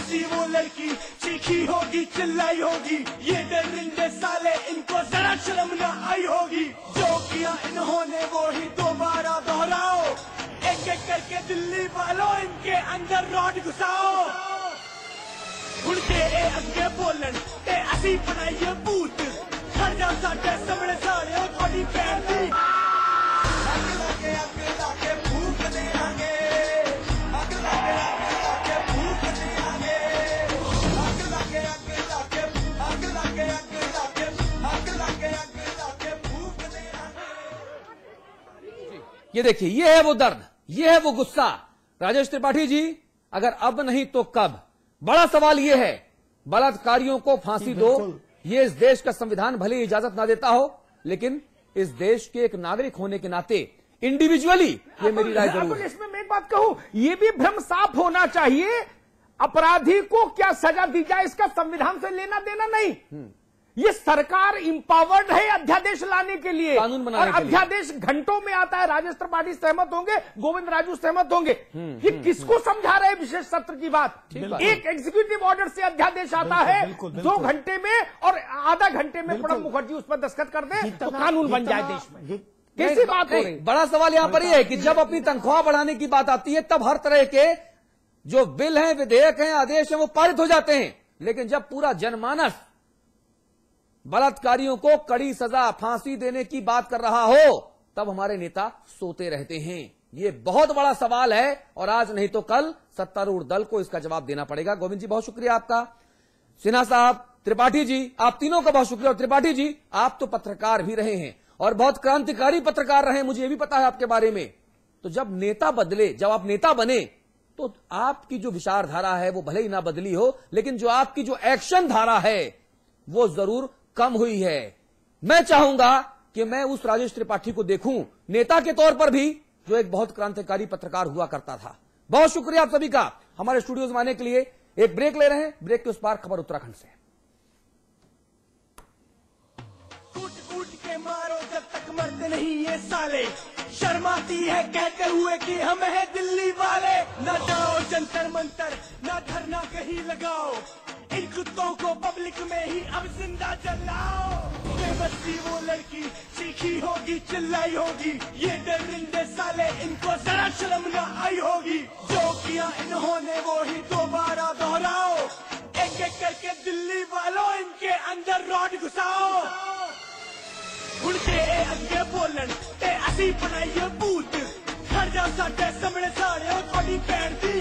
बेबसी वो लड़की चीखी होगी, चिल्लाई होगी, ये दरिंदे साले इनको जरा शर्म न आई होगी। जो किया इन्होंने वो ही दोबारा दोहराओ, एक एक करके दिल्ली वालों इनके अंदर रॉड घुसाओ। उनके अगे बोलन ते असी बनाइए बूत, हर जा साडे सामने सारे थोड़ी पैर दी ये देखिए, ये है वो दर्द, ये है वो गुस्सा। राजेश त्रिपाठी जी, अगर अब नहीं तो कब? बड़ा सवाल ये है, बलात्कारियों को फांसी दो, ये इस देश का संविधान भले ही इजाजत ना देता हो, लेकिन इस देश के एक नागरिक होने के नाते इंडिविजुअली ये मेरी राय जरूर है। इसमें मैं एक बात कहूं, ये भी भ्रम साफ होना चाहिए, अपराधी को क्या सजा दी जाए इसका संविधान से लेना देना नहीं। ये सरकार इंपावर्ड है अध्यादेश लाने के लिए, कानून बनाने और के लिए। अध्यादेश घंटों में आता है। राजेश त्रिपाठी सहमत होंगे, गोविंद राजू सहमत होंगे। ये किसको समझा रहे हैं विशेष सत्र की बात? एक एग्जीक्यूटिव ऑर्डर से अध्यादेश आता है 2 घंटे में, और आधा घंटे में प्रणब मुखर्जी उस पर दस्तखत कर दे तो कानून बन जाए देश में। कैसी बात हो रही? बड़ा सवाल यहां पर यह है कि जब अपनी तनख्वाह बढ़ाने की बात आती है, तब हर तरह के जो बिल हैं, विधेयक हैं, आदेश हैं, वो पारित हो जाते हैं। लेकिन जब पूरा जनमानस बलात्कारियों को कड़ी सजा, फांसी देने की बात कर रहा हो, तब हमारे नेता सोते रहते हैं। ये बहुत बड़ा सवाल है, और आज नहीं तो कल सत्तारूढ़ दल को इसका जवाब देना पड़ेगा। गोविंद जी, बहुत शुक्रिया आपका। सिन्हा साहब, त्रिपाठी जी, आप तीनों का बहुत शुक्रिया। और त्रिपाठी जी, आप तो पत्रकार भी रहे हैं और बहुत क्रांतिकारी पत्रकार रहे हैं, मुझे ये भी पता है आपके बारे में। तो जब नेता बदले, जब आप नेता बने, तो आपकी जो विचारधारा है वो भले ही ना बदली हो, लेकिन जो आपकी जो एक्शन धारा है वो जरूर कम हुई है। मैं चाहूंगा कि मैं उस राजेश त्रिपाठी को देखूं नेता के तौर पर भी, जो एक बहुत क्रांतिकारी पत्रकार हुआ करता था। बहुत शुक्रिया आप सभी का हमारे स्टूडियोज में आने के लिए। एक ब्रेक ले रहे हैं, ब्रेक के उस पार खबर उत्तराखंड से। कूट कूट के मारो जब तक मरते नहीं ये साले, शर्माती है कहते हुए कि हम है दिल्ली वाले। न जाओ जंतर मंतर, न धरना कहीं लगाओ, इन कुत्तों को पब्लिक में ही अब जिंदा जलाओ। बेबसी वो लड़की चीखी होगी, चिल्लाई होगी, ये दरिंदे साले इनको जरा शर्म न आई होगी। जो किया इन्होंने वो ही दोबारा दोहराओ, एक एक करके दिल्ली वालों इनके अंदर रॉड घुसाओ। उनके अगे बोलन ते असी बनाइए बूत, हर जा साडे सामने सारे थोड़ी पैर दी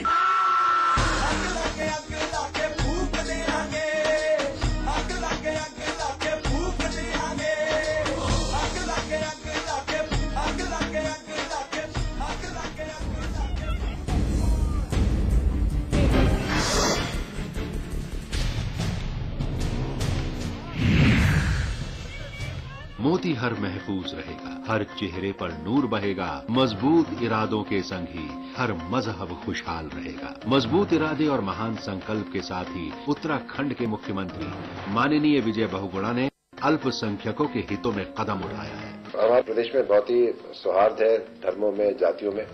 मोती हर महफूज रहेगा, हर चेहरे पर नूर बहेगा, मजबूत इरादों के संग ही हर मजहब खुशहाल रहेगा। मजबूत इरादे और महान संकल्प के साथ ही उत्तराखंड के मुख्यमंत्री माननीय विजय बहुगुणा ने अल्पसंख्यकों के हितों में कदम उठाया है। हमारे प्रदेश में बहुत ही सौहार्द है धर्मों में, जातियों में,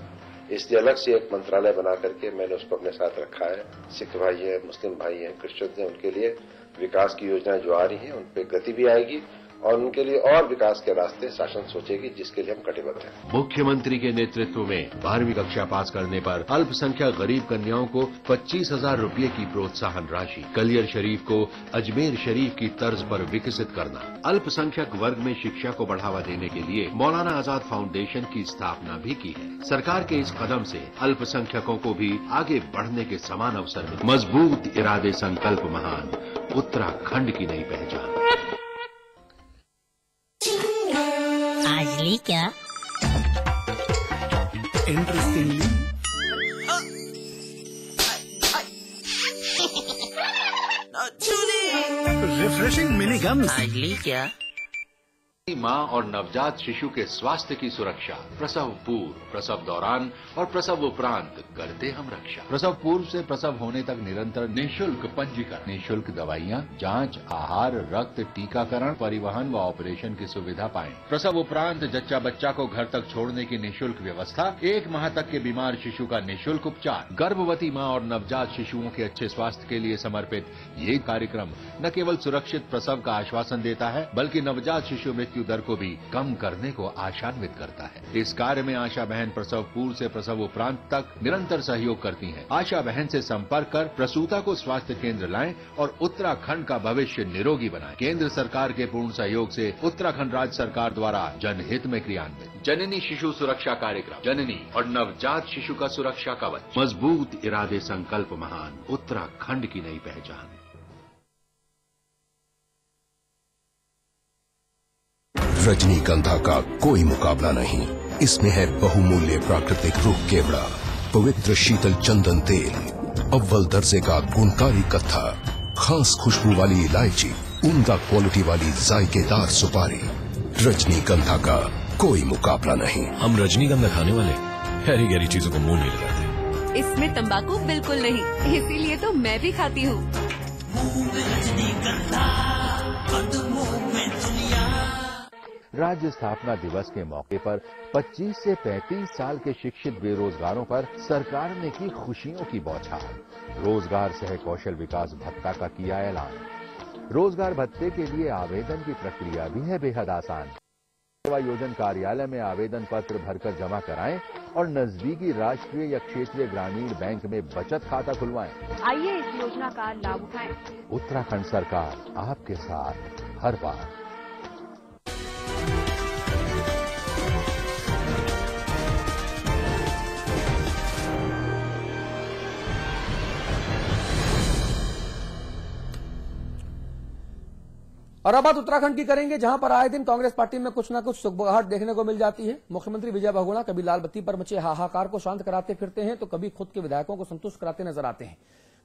इसलिए अलग से एक मंत्रालय बना करके मैंने उसको अपने साथ रखा है। सिख भाई हैं, मुस्लिम भाई हैं, क्रिश्चियन हैं, उनके लिए विकास की योजनाएं जो आ रही हैं उन पर गति भी आएगी और उनके लिए और विकास के रास्ते शासन सोचेगी, जिसके लिए हम कटिबद्ध हैं। मुख्यमंत्री के नेतृत्व में 12वीं कक्षा पास करने पर अल्पसंख्यक गरीब कन्याओं को 25,000 रुपये की प्रोत्साहन राशि, कलियर शरीफ को अजमेर शरीफ की तर्ज पर विकसित करना, अल्पसंख्यक वर्ग में शिक्षा को बढ़ावा देने के लिए मौलाना आजाद फाउंडेशन की स्थापना भी की है। सरकार के इस कदम से अल्पसंख्यकों को भी आगे बढ़ने के समान अवसर मिले। मजबूत इरादे, संकल्प महान, उत्तराखंड की नई पहचान। आज ली क्या? Interestingly refreshing mini gums. आज ली क्या? माँ और नवजात शिशु के स्वास्थ्य की सुरक्षा, प्रसव पूर्व, प्रसव दौरान और प्रसव उपरांत करते हम रक्षा। प्रसव पूर्व से प्रसव होने तक निरंतर निःशुल्क पंजीकरण, निःशुल्क दवाइयाँ, जांच, आहार, रक्त, टीकाकरण, परिवहन व ऑपरेशन की सुविधा पाएं। प्रसव उपरांत जच्चा बच्चा को घर तक छोड़ने की निःशुल्क व्यवस्था, 1 माह तक के बीमार शिशु का निःशुल्क उपचार। गर्भवती माँ और नवजात शिशुओं के अच्छे स्वास्थ्य के लिए समर्पित ये कार्यक्रम न केवल सुरक्षित प्रसव का आश्वासन देता है, बल्कि नवजात शिशु मृत्यु दर को भी कम करने को आशान्वित करता है। इस कार्य में आशा बहन प्रसव पूर्व से प्रसव उपरांत तक निरंतर सहयोग करती हैं। आशा बहन से संपर्क कर प्रसूता को स्वास्थ्य केंद्र लाएं और उत्तराखंड का भविष्य निरोगी बनाएं। केंद्र सरकार के पूर्ण सहयोग से उत्तराखंड राज्य सरकार द्वारा जनहित में क्रियान्वित जननी शिशु सुरक्षा कार्यक्रम, जननी और नवजात शिशु का सुरक्षा कवच, मजबूत इरादे, संकल्प महान, उत्तराखंड की नई पहचान। रजनीगंधा का कोई मुकाबला नहीं। इसमें है बहुमूल्य प्राकृतिक रूप केवड़ा, पवित्र शीतल चंदन तेल, अव्वल दर्जे का गुणकारी कत्था, खास खुशबू वाली इलायची, उम्दा क्वालिटी वाली जायकेदार सुपारी। रजनीगंधा का कोई मुकाबला नहीं। हम रजनीगंधा खाने वाले गहरी गहरी चीजों को मुंह नहीं लगाते। इसमें तंबाकू बिल्कुल नहीं, इसीलिए तो मैं भी खाती हूँ। राज्य स्थापना दिवस के मौके पर 25 से 35 साल के शिक्षित बेरोजगारों पर सरकार ने की खुशियों की बौछार। रोजगार सह कौशल विकास भत्ता का किया ऐलान। रोजगार भत्ते के लिए आवेदन की प्रक्रिया भी है बेहद आसान। सेवा योजन कार्यालय में आवेदन पत्र भरकर जमा कराएं और नजदीकी राष्ट्रीय या क्षेत्रीय ग्रामीण बैंक में बचत खाता खुलवाएं। आइए इस योजना का लाभ उठाएं। उत्तराखंड सरकार आपके साथ हर बार। और अब बात उत्तराखंड की करेंगे, जहां पर आए दिन कांग्रेस पार्टी में कुछ न कुछ सुगबुगाहट देखने को मिल जाती है। मुख्यमंत्री विजय बहुगुणा कभी लाल बत्ती पर मचे हाहाकार को शांत कराते फिरते हैं, तो कभी खुद के विधायकों को संतुष्ट कराते नजर आते हैं।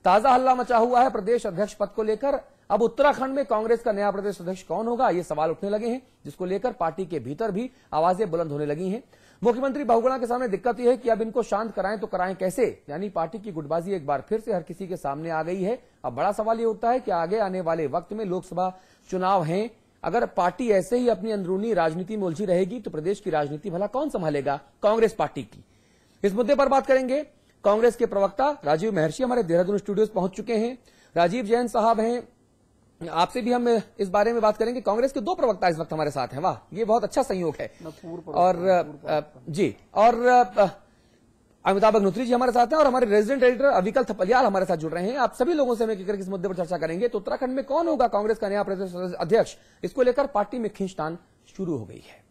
ताजा हल्ला मचा हुआ है प्रदेश अध्यक्ष पद को लेकर। अब उत्तराखंड में कांग्रेस का नया प्रदेश अध्यक्ष कौन होगा, ये सवाल उठने लगे हैं, जिसको लेकर पार्टी के भीतर भी आवाजें बुलंद होने लगी हैं। मुख्यमंत्री बहुगुणा के सामने दिक्कत यह है कि अब इनको शांत कराएं तो कराएं कैसे, यानी पार्टी की गुटबाजी एक बार फिर से हर किसी के सामने आ गई है। अब बड़ा सवाल यह उठता है कि आगे आने वाले वक्त में लोकसभा चुनाव हैं, अगर पार्टी ऐसे ही अपनी अंदरूनी राजनीति में उलझी रहेगी तो प्रदेश की राजनीति भला कौन संभालेगा, कांग्रेस पार्टी की। इस मुद्दे पर बात करेंगे। कांग्रेस के प्रवक्ता राजीव महर्षि हमारे देहरादून स्टूडियोज पहुंच चुके हैं। राजीव जैन साहब हैं, आपसे भी हम इस बारे में बात करेंगे। कांग्रेस के 2 प्रवक्ता इस वक्त हमारे साथ हैं, वाह ये बहुत अच्छा संयोग है। और अमिताभ अग्निहोत्री जी हमारे साथ हैं और हमारे रेजिडेंट एडिटर अविकल थपलियाल हमारे साथ जुड़ रहे हैं। आप सभी लोगों से हम एक इस मुद्दे पर चर्चा करेंगे। तो उत्तराखंड में कौन होगा कांग्रेस का नया प्रदेश अध्यक्ष, इसको लेकर पार्टी में खींचतान शुरू हो गई है।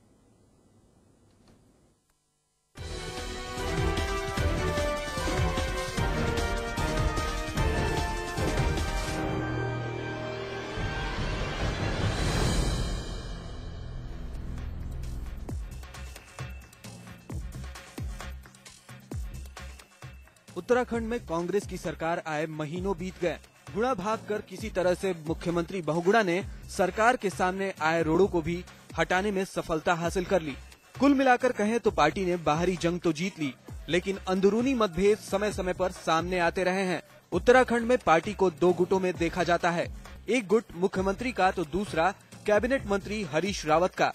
उत्तराखंड में कांग्रेस की सरकार आए महीनों बीत गए। गुणा भाग कर किसी तरह से मुख्यमंत्री बहुगुणा ने सरकार के सामने आए रोड़ों को भी हटाने में सफलता हासिल कर ली। कुल मिलाकर कहें तो पार्टी ने बाहरी जंग तो जीत ली, लेकिन अंदरूनी मतभेद समय समय पर सामने आते रहे हैं। उत्तराखंड में पार्टी को 2 गुटों में देखा जाता है, एक गुट मुख्यमंत्री का तो दूसरा कैबिनेट मंत्री हरीश रावत का।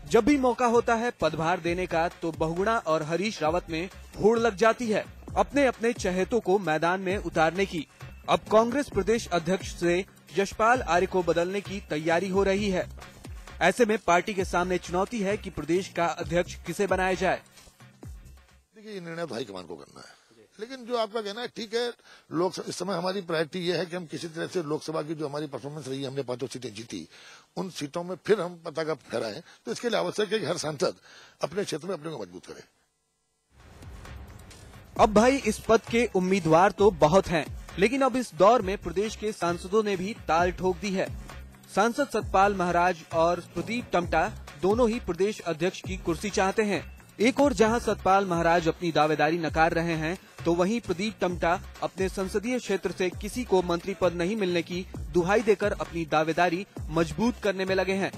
जब भी मौका होता है पदभार देने का तो बहुगुणा और हरीश रावत में होड़ लग जाती है अपने अपने चहेतों को मैदान में उतारने की। अब कांग्रेस प्रदेश अध्यक्ष से यशपाल आर्य को बदलने की तैयारी हो रही है। ऐसे में पार्टी के सामने चुनौती है कि प्रदेश का अध्यक्ष किसे बनाया जाए। देखिए, ये निर्णय तो हाईकमान को करना है, लेकिन जो आपका कहना है ठीक है। लोकसभा इस समय हमारी प्रायोरिटी ये है कि हम किसी तरह से लोकसभा की जो हमारी परफॉर्मेंस रही है, हमने 5 सीटें जीती, उन सीटों में फिर हम पताका फहराएं। तो इसके लिए आवश्यक है कि हर सांसद अपने क्षेत्र में अपने को मजबूत करे। अब भाई इस पद के उम्मीदवार तो बहुत हैं, लेकिन अब इस दौर में प्रदेश के सांसदों ने भी ताल ठोक दी है। सांसद सतपाल महाराज और प्रदीप टमटा दोनों ही प्रदेश अध्यक्ष की कुर्सी चाहते हैं। एक और जहां सतपाल महाराज अपनी दावेदारी नकार रहे हैं, तो वहीं प्रदीप टमटा अपने संसदीय क्षेत्र से किसी को मंत्री पद नहीं मिलने की दुहाई देकर अपनी दावेदारी मजबूत करने में लगे हैं।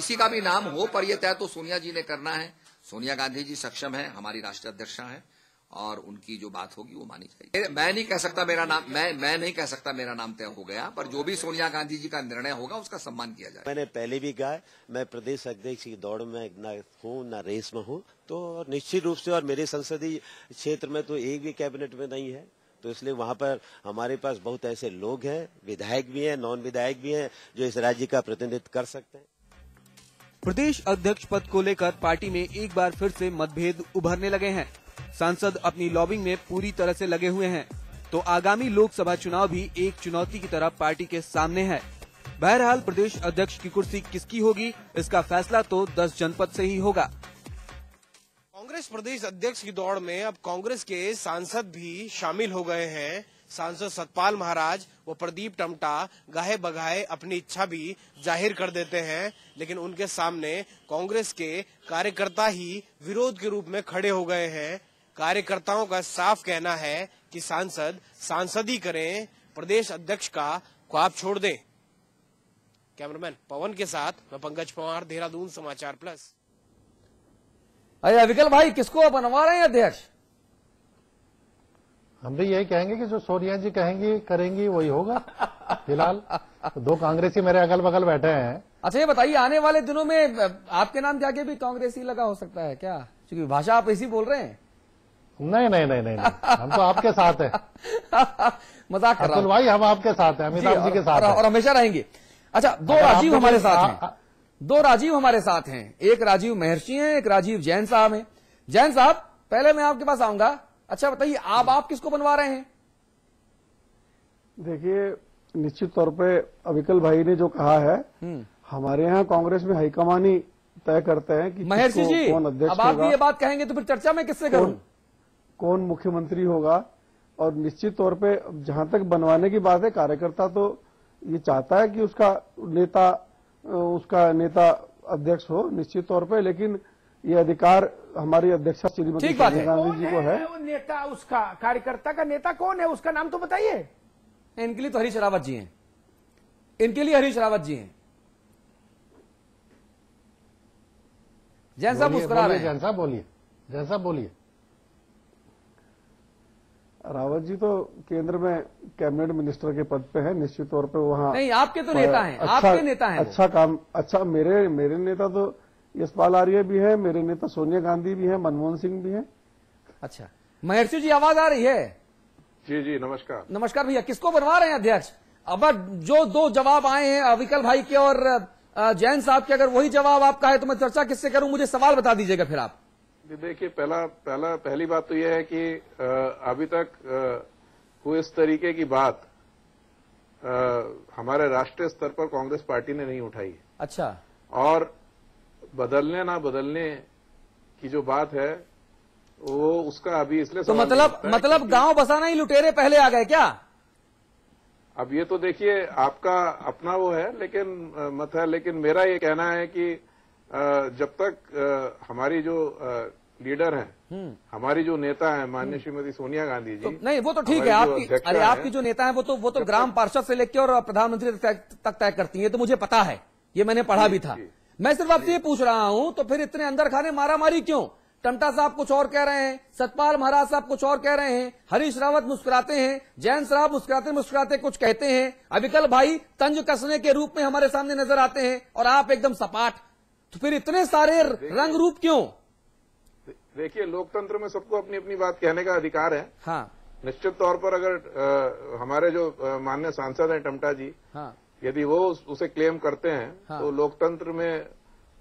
किसी का भी नाम हो, पर यह तय तो सोनिया जी ने करना है। सोनिया गांधी जी सक्षम है, हमारी राष्ट्रीय अध्यक्षा है, और उनकी जो बात होगी वो मानी जाएगी। मैं नहीं कह सकता मेरा नाम, मैं नहीं कह सकता मेरा नाम तय हो गया, पर जो भी सोनिया गांधी जी का निर्णय होगा उसका सम्मान किया जाएगा। मैंने पहले भी कहा, मैं प्रदेश अध्यक्ष की दौड़ में न हूँ न रेस में हूँ, तो निश्चित रूप से, और मेरे संसदीय क्षेत्र में तो एक भी कैबिनेट में नहीं है, तो इसलिए वहाँ पर हमारे पास बहुत ऐसे लोग हैं, विधायक भी हैं, नॉन विधायक भी हैं, जो इस राज्य का प्रतिनिधित्व कर सकते हैं। प्रदेश अध्यक्ष पद को लेकर पार्टी में एक बार फिर से मतभेद उभरने लगे हैं। सांसद अपनी लॉबिंग में पूरी तरह से लगे हुए हैं, तो आगामी लोकसभा चुनाव भी एक चुनौती की तरह पार्टी के सामने है। बहरहाल प्रदेश अध्यक्ष की कुर्सी किसकी होगी, इसका फैसला तो 10 जनपद से ही होगा। कांग्रेस प्रदेश अध्यक्ष की दौड़ में अब कांग्रेस के सांसद भी शामिल हो गए हैं। सांसद सतपाल महाराज व प्रदीप टमटा गाहे बगाहे अपनी इच्छा भी जाहिर कर देते हैं, लेकिन उनके सामने कांग्रेस के कार्यकर्ता ही विरोध के रूप में खड़े हो गए हैं। कार्यकर्ताओं का साफ कहना है कि सांसद ही करें, प्रदेश अध्यक्ष का ख्वाब छोड़ दें। कैमरामैन पवन के साथ मैं पंकज पवार, देहरादून समाचार प्लस। अरे अविकल भाई, किसको बनवा रहे हैं अध्यक्ष? हम भी यही कहेंगे कि जो सोनिया जी कहेंगी करेंगी वही होगा। फिलहाल तो 2 कांग्रेसी मेरे अगल बगल बैठे हैं। अच्छा ये बताइए, आने वाले दिनों में आपके नाम जाके भी कांग्रेसी लगा हो सकता है क्या? क्योंकि भाषा आप ऐसी बोल रहे हैं। नहीं, हम तो आपके साथ हैं। मजाक कर रहा हूं भाई, हम आपके साथ हैं, अमिताभ जी के साथ हैं और हमेशा रहेंगे। अच्छा, 2 राजीव हमारे साथ हैं, 2 राजीव हमारे साथ हैं। एक राजीव महर्षि हैं, एक राजीव जैन साहब हैं। जैन साहब, पहले मैं आपके पास आऊंगा। अच्छा बताइए, आप किसको बनवा रहे हैं? देखिए, निश्चित तौर पे अविकल भाई ने जो कहा है, हमारे यहाँ कांग्रेस में हाईकमान ही तय करते हैं कि महर्षि जी, कौन अध्यक्ष अब आप ये बात कहेंगे तो फिर चर्चा में किससे करूं? कौन मुख्यमंत्री होगा। और निश्चित तौर पे जहां तक बनवाने की बात है, कार्यकर्ता तो ये चाहता है कि उसका नेता अध्यक्ष हो, निश्चित तौर पे, लेकिन ये अधिकार हमारी अध्यक्षा श्रीमती सोनिया गांधी जी को है। नेता, उसका कार्यकर्ता का नेता कौन है, उसका नाम तो बताइए। इनके लिए तो हरीश रावत जी हैं, इनके लिए हरीश रावत जी हैं। जैन साहब मुस्कुरा रहे हैं। जैन साहब बोलिए। रावत जी तो केंद्र में कैबिनेट मिनिस्टर के पद पे है, निश्चित तौर पे वहाँ नहीं, आपके तो नेता हैं, आपके नेता हैं। अच्छा काम, अच्छा मेरे नेता तो यशपाल आर्य भी है, मेरे नेता सोनिया गांधी भी है, मनमोहन सिंह भी है। अच्छा, महर्षि जी आवाज आ रही है? जी नमस्कार। नमस्कार भैया, किसको बनवा रहे हैं अध्यक्ष? अब जो 2 जवाब आए हैं अविकल भाई के और जैन साहब के, अगर वही जवाब आपका है तो मैं चर्चा किससे करूं? मुझे सवाल बता दीजिएगा फिर आप। देखिए, पहली बात तो यह है कि अभी तक कोई इस तरीके की बात हमारे राष्ट्रीय स्तर पर कांग्रेस पार्टी ने नहीं उठाई। अच्छा। और बदलने ना बदलने की जो बात है वो उसका अभी इसलिए तो मतलब गांव बसाना ही लुटेरे पहले आ गए क्या? अब ये तो देखिए, आपका अपना वो है, लेकिन मत है, लेकिन मेरा ये कहना है कि जब तक हमारी जो लीडर हैं, हमारी जो नेता हैं माननीय श्रीमती सोनिया गांधी जी, तो नहीं वो तो ठीक है, आपकी जो नेता है वो तो ग्राम पार्षद से लेकर और प्रधानमंत्री तक तय करती है, तो मुझे पता है, ये मैंने पढ़ा भी था। मैं सिर्फ आपसे ये पूछ रहा हूं, तो फिर इतने अंदर खाने मारामारी क्यों? टमटा साहब कुछ और कह रहे हैं, सतपाल महाराज साहब कुछ और कह रहे हैं, हरीश रावत मुस्कुराते हैं, जैन साहब मुस्कुराते कुछ कहते हैं, अविकल भाई तंज कसने के रूप में हमारे सामने नजर आते हैं, और आप एकदम सपाट। तो फिर इतने सारे रंग रूप क्यों? देखिए, लोकतंत्र में सबको अपनी अपनी बात कहने का अधिकार है। हाँ। निश्चित तौर पर अगर हमारे जो माननीय सांसद हैं टमटा जी, हाँ। यदि वो उसे क्लेम करते हैं, हाँ। तो लोकतंत्र में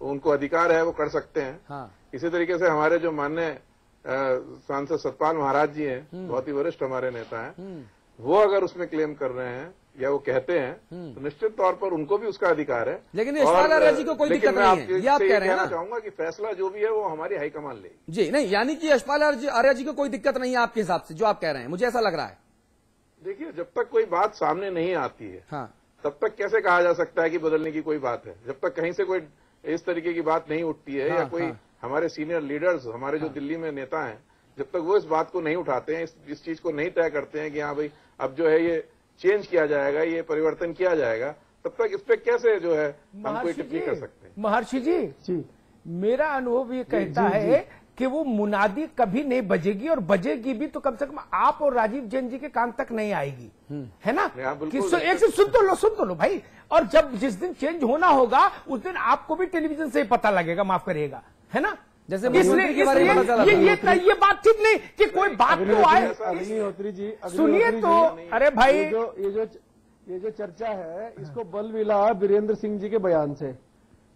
उनको अधिकार है, वो कर सकते हैं। हाँ। इसी तरीके से हमारे जो माननीय सांसद सतपाल महाराज जी हैं, बहुत ही वरिष्ठ हमारे नेता हैं, वो अगर उसमें क्लेम कर रहे हैं या वो कहते हैं, तो निश्चित तौर पर उनको भी उसका अधिकार है। लेकिन यशपाल आर्य जी को कोई दिक्कत नहीं है, ये आप कह रहे हैं ना? चाहूंगा कि फैसला जो भी है वो हमारी हाईकमान लेगी। जी नहीं, यानी कि यशपाल आर्य जी को कोई दिक्कत नहीं है आपके हिसाब से, जो आप कह रहे हैं, मुझे ऐसा लग रहा है। देखिए, जब तक कोई बात सामने नहीं आती है, हाँ। तब तक कैसे कहा जा सकता है कि बदलने की कोई बात है? जब तक कहीं से कोई इस तरीके की बात नहीं उठती है, या कोई हमारे सीनियर लीडर्स, हमारे जो दिल्ली में नेता हैं, जब तक वो इस बात को नहीं उठाते हैं, इस चीज को नहीं तय करते हैं कि हाँ भाई अब जो है ये चेंज किया जाएगा, ये परिवर्तन किया जाएगा, तब तक इस पे कैसे जो है हम कोई टिप्पणी कर सकते हैं? महर्षि जी, मेरा अनुभव ये कहता है कि वो मुनादी कभी नहीं बजेगी, और बजेगी भी तो कम से कम आप और राजीव जैन जी के कान तक नहीं आएगी, है ना? कि एक से सुन तो लो भाई। और जब जिस दिन चेंज होना होगा उस दिन आपको भी टेलीविजन से ही पता लगेगा, माफ करिएगा, है ना? जैसे इसलिए ये बात ठीक नहीं कि कोई बात तो आए। अग्निहोत्री जी सुनिए तो, अरे भाई ये जो चर्चा है इसको बल मिला वीरेंद्र सिंह जी के बयान से।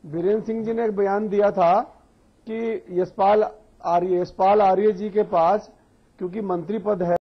वीरेंद्र सिंह जी ने एक बयान दिया था कि यशपाल आर्य जी के पास क्योंकि मंत्री पद है